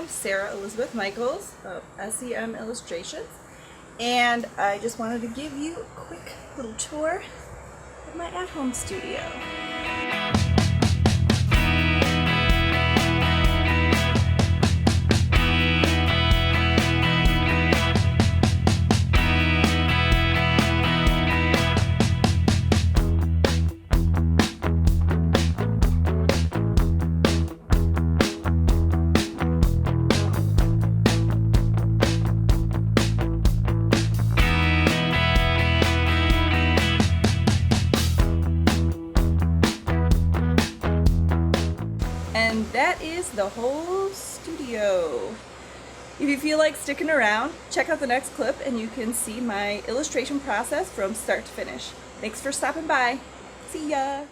I'm Sarah Elizabeth Michaels of SEM Illustrations, and I just wanted to give you a quick little tour of my at-home studio. And that is the whole studio. If you feel like sticking around, check out the next clip and you can see my illustration process from start to finish. Thanks for stopping by. See ya!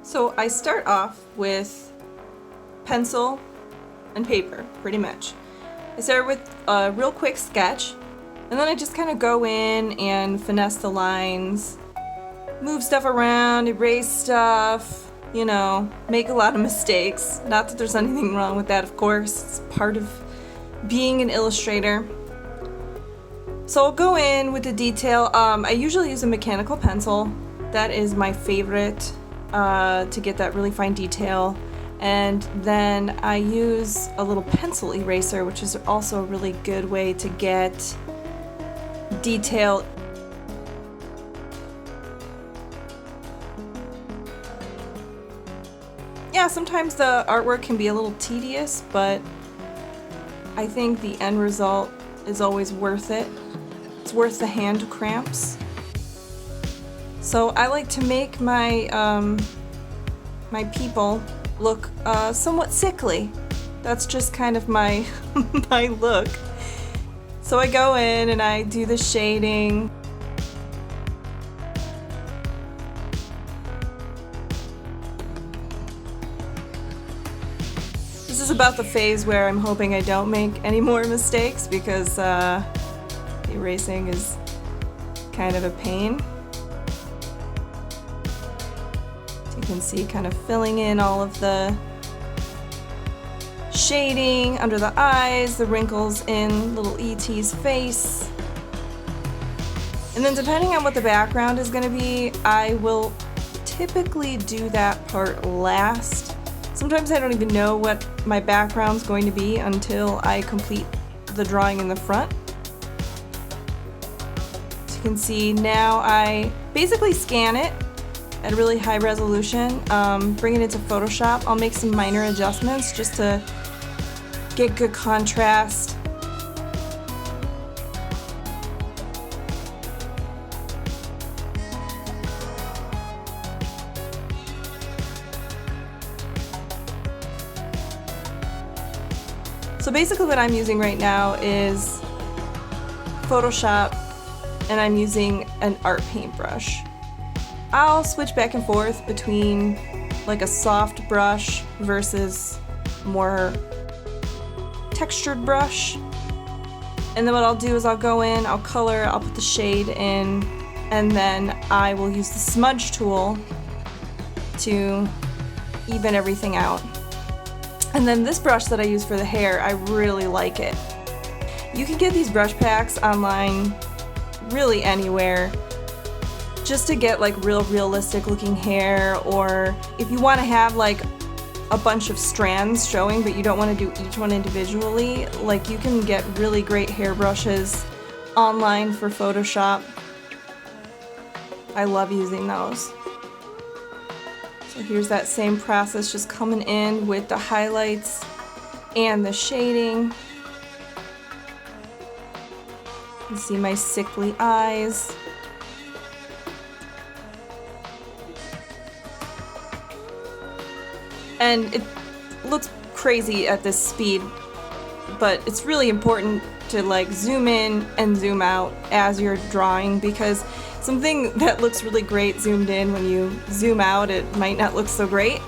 So I start off with pencil and paper, pretty much. I start with a real quick sketch, and then I just kind of go in and finesse the lines, move stuff around, erase stuff, you know, make a lot of mistakes. Not that there's anything wrong with that, of course. It's part of being an illustrator. So I'll go in with the detail. I usually use a mechanical pencil. That is my favorite to get that really fine detail. And then I use a little pencil eraser, which is also a really good way to get detail. Yeah, sometimes the artwork can be a little tedious, but I think the end result is always worth it. It's worth the hand cramps. So I like to make my my people look somewhat sickly. That's just kind of my my look. So I go in and I do the shading. This is about the phase where I'm hoping I don't make any more mistakes because erasing is kind of a pain. You can see kind of filling in all of the shading under the eyes, the wrinkles in little E.T.'s face. And then depending on what the background is going to be, I will typically do that part last. Sometimes I don't even know what my background's going to be until I complete the drawing in the front. As you can see, now I basically scan it at a really high resolution, bring it into Photoshop. I'll make some minor adjustments just to get good contrast. So basically what I'm using right now is Photoshop, and I'm using an art paintbrush. I'll switch back and forth between like a soft brush versus more textured brush. And then what I'll do is I'll go in, I'll color, I'll put the shade in, and then I will use the smudge tool to even everything out. And then this brush that I use for the hair, I really like it. You can get these brush packs online really anywhere, just to get like real realistic looking hair, or if you want to have like a bunch of strands showing but you don't want to do each one individually, like you can get really great hair brushes online for Photoshop. I love using those. So here's that same process, just coming in with the highlights and the shading. You can see my sickly eyes. And it looks crazy at this speed, but it's really important to like zoom in and zoom out as you're drawing, because something that looks really great zoomed in, when you zoom out it might not look so great.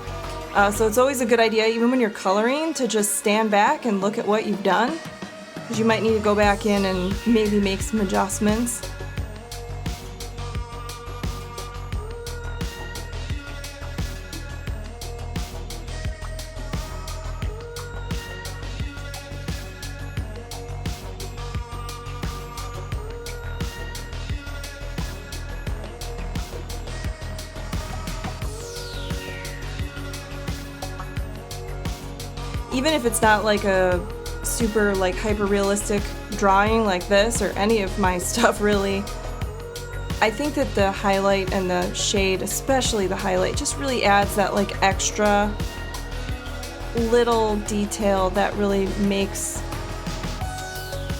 So it's always a good idea, even when you're coloring, to just stand back and look at what you've done, because you might need to go back in and maybe make some adjustments. even if it's not like a super like hyper realistic drawing like this or any of my stuff really, I think that the highlight and the shade, especially the highlight, just really adds that like extra little detail that really makes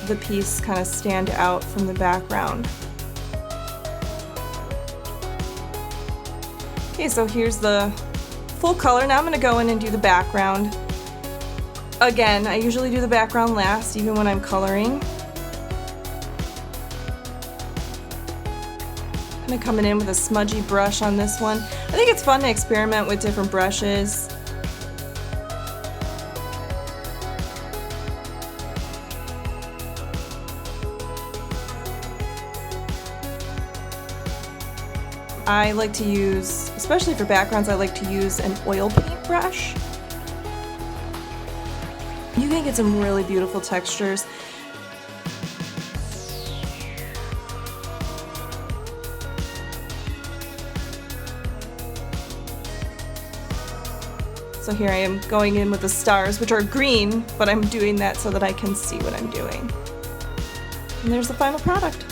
the piece kind of stand out from the background. Okay, so here's the full color. Now I'm going to go in and do the background. Again, I usually do the background last, even when I'm coloring. I'm kind of coming in with a smudgy brush on this one. I think it's fun to experiment with different brushes. I like to use, especially for backgrounds, I like to use an oil paint brush. You can get some really beautiful textures. So here I am going in with the stars, which are green, but I'm doing that so that I can see what I'm doing. And there's the final product.